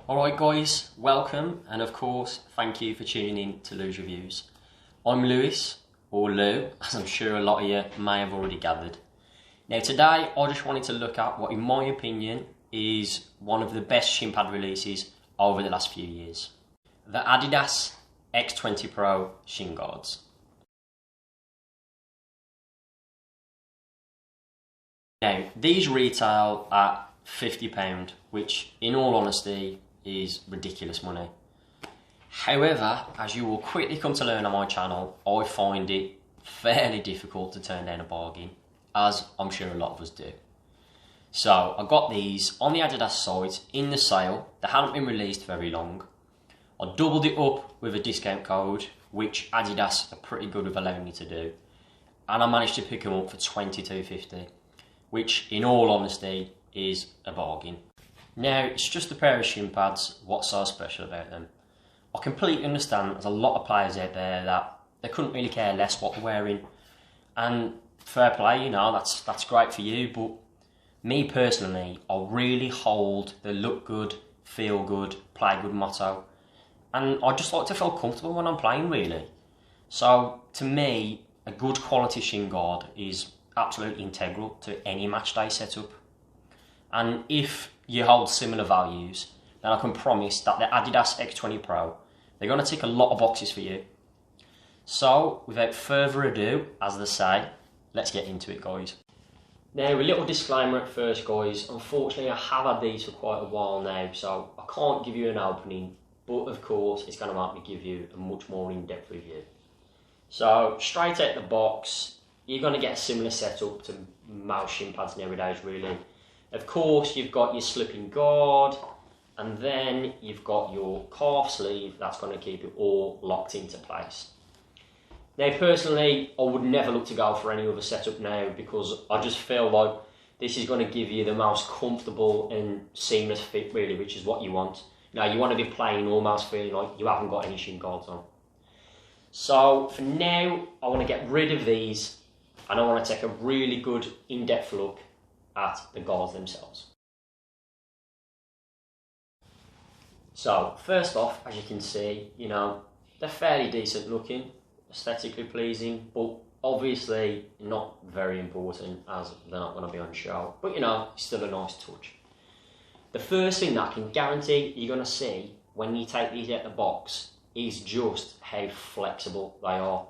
Alright guys, welcome, and of course thank you for tuning in to Lews Reviews. I'm Lewis, or Lou, as I'm sure a lot of you may have already gathered. Now today I just wanted to look at what in my opinion is one of the best shin pad releases over the last few years. The Adidas X20 Pro shin guards. Now these retail at £50, which in all honesty is ridiculous money. However, as you will quickly come to learn on my channel, I find it fairly difficult to turn down a bargain, as I'm sure a lot of us do. So I got these on the Adidas site in the sale. They hadn't been released very long. I doubled it up with a discount code, which Adidas are pretty good with allowing me to do, and I managed to pick them up for £22.50, which in all honesty is a bargain. Now it's just a pair of shin pads. What's so special about them? I completely understand there's a lot of players out there that they couldn't really care less what they're wearing, and fair play, you know, that's great for you, but me personally, I really hold the look good, feel good, play good motto, and I just like to feel comfortable when I'm playing really. So to me, a good quality shin guard is absolutely integral to any match day setup. And if you hold similar values, then I can promise that the Adidas X20 Pro, they're going to tick a lot of boxes for you. So without further ado, as they say, let's get into it guys. Now a little disclaimer at first guys, unfortunately I have had these for quite a while now, so I can't give you an opening, but of course it's going to make me give you a much more in-depth review. So straight out the box, you're going to get a similar setup to most shin pads nowadays really. Of course you've got your slipping guard, and then you've got your calf sleeve that's going to keep it all locked into place. Now personally, I would never look to go for any other setup now, because I just feel like this is going to give you the most comfortable and seamless fit really, which is what you want. Now you want to be playing almost feeling like you haven't got any shin guards on. So for now, I want to get rid of these, and I want to take a really good in-depth look at the guards themselves. So first off, as you can see, you know, they're fairly decent looking, aesthetically pleasing, but obviously not very important as they're not going to be on show, but you know, it's still a nice touch. The first thing that I can guarantee you're going to see when you take these out of the box is just how flexible they are.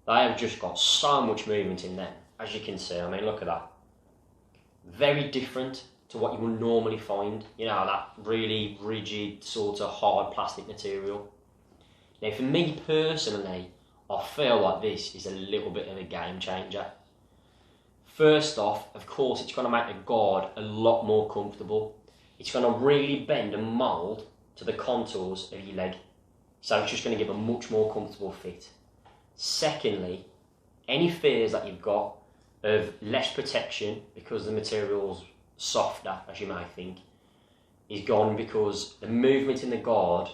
They have just got so much movement in them, as you can see. I mean, look at that. Very different to what you will normally find, you know, that really rigid sort of hard plastic material. Now for me personally, I feel like this is a little bit of a game changer. First off, of course, it's going to make the guard a lot more comfortable. It's going to really bend and mould to the contours of your leg, so it's just going to give a much more comfortable fit. Secondly, any fears that you've got of less protection because the material's softer, as you may think, is gone, because the movement in the guard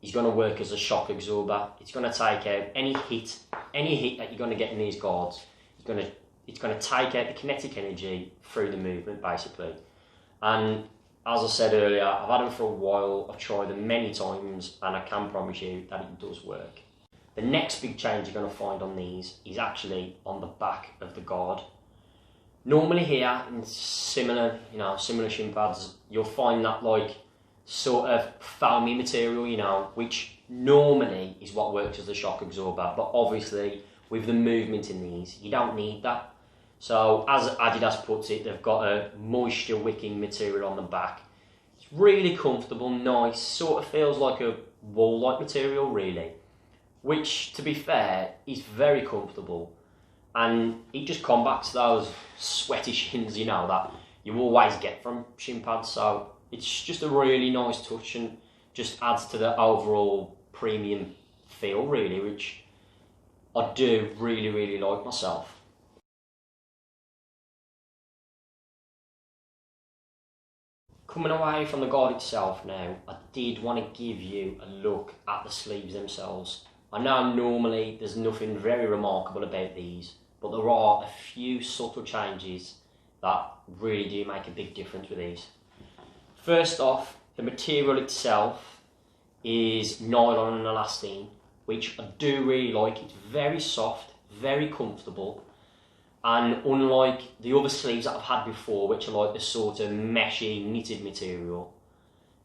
is going to work as a shock absorber. It's going to take out any hit that you're going to get in these guards. It's going to take out the kinetic energy through the movement basically. And as I said earlier, I've had them for a while, I've tried them many times, and I can promise you that it does work. The next big change you're going to find on these is actually on the back of the guard. Normally here, in similar shin pads, you'll find that like sort of foamy material, you know, which normally is what works as a shock absorber, but obviously with the movement in these, you don't need that. So as Adidas puts it, they've got a moisture wicking material on the back. It's really comfortable, nice, sort of feels like a wool-like material really, which to be fair is very comfortable, and it just combats those sweaty shins, you know, that you always get from shin pads. So it's just a really nice touch and just adds to the overall premium feel really, which I do really like myself. Coming away from the guard itself now, I did want to give you a look at the sleeves themselves. I know normally there's nothing very remarkable about these, but there are a few subtle changes that really do make a big difference with these. First off, The material itself is nylon and elastane, which I do really like. It's very soft, very comfortable, and unlike the other sleeves that I've had before, which are like the sort of meshy knitted material,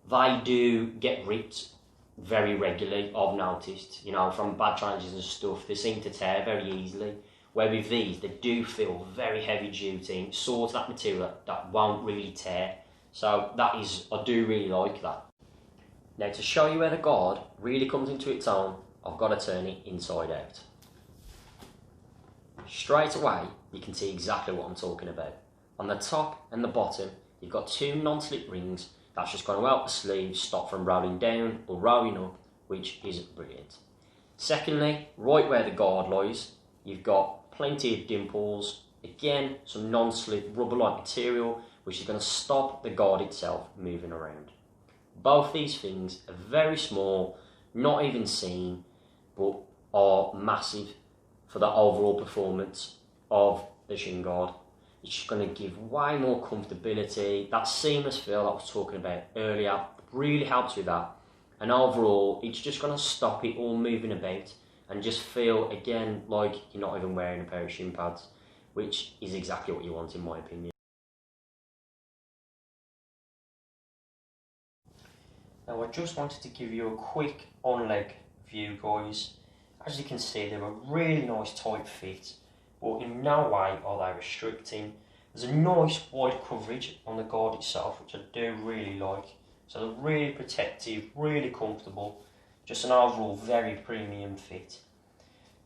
they do get ripped very regularly. I've noticed, you know, from bad changes and stuff, they seem to tear very easily. Where with these, they do feel very heavy duty, sort of that material that won't really tear. So that is, I do really like that. Now, to show you where the guard really comes into its own, I've got to turn it inside out. Straight away, you can see exactly what I'm talking about. On the top and the bottom, you've got two non-slip rings that's just going to help the sleeve stop from rolling down or rolling up, which is brilliant. Secondly, right where the guard lies, you've got plenty of dimples. Again, some non-slip rubber-like material, which is going to stop the guard itself moving around. Both these things are very small, not even seen, but are massive for the overall performance of the shin guard. It's just going to give way more comfortability. That seamless feel that I was talking about earlier really helps with that. And overall, it's just going to stop it all moving about and just feel, again, like you're not even wearing a pair of shin pads, which is exactly what you want in my opinion. Now, I just wanted to give you a quick on-leg view, guys. As you can see, they're a really nice tight fit, but in no way are they restricting. There's a nice wide coverage on the guard itself, which I do really like. So they're really protective, really comfortable, just an overall very premium fit.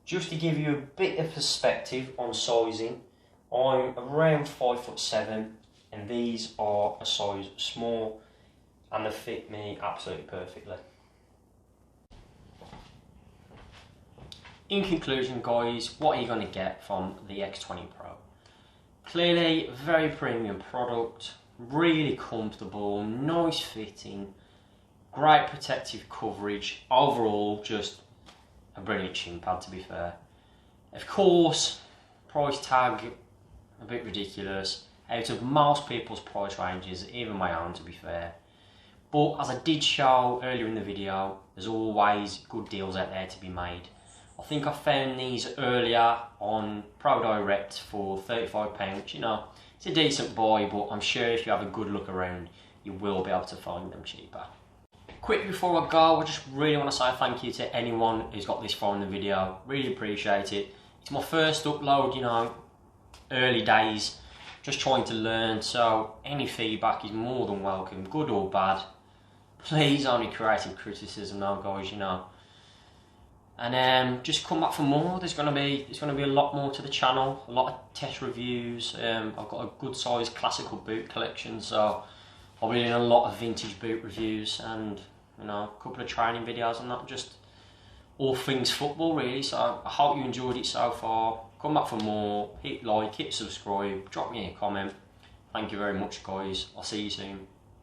Just to give you a bit of perspective on sizing, I'm around 5'7", and these are a size small, and they fit me absolutely perfectly. In conclusion, guys, what are you going to get from the X20 Pro? Clearly, a very premium product, really comfortable, nice fitting, great protective coverage. Overall, just a brilliant shin pad, to be fair. Of course, price tag a bit ridiculous. Out of most people's price ranges, even my own, to be fair. But as I did show earlier in the video, there's always good deals out there to be made. I think I found these earlier on Pro Direct for £35, which, you know, it's a decent buy, but I'm sure if you have a good look around, you will be able to find them cheaper. Quick before I go, I just really want to say thank you to anyone who's got this far in the video. Really appreciate it. It's my first upload, you know, early days, just trying to learn, so any feedback is more than welcome, good or bad. Please, only creative criticism now, guys, you know. And just come back for more. There's gonna be a lot more to the channel, a lot of test reviews. I've got a good sized classical boot collection, so I'll be doing a lot of vintage boot reviews and, you know, a couple of training videos and that, just all things football really. So I hope you enjoyed it so far. Come back for more, hit like, hit subscribe, drop me a comment. Thank you very much, guys. I'll see you soon.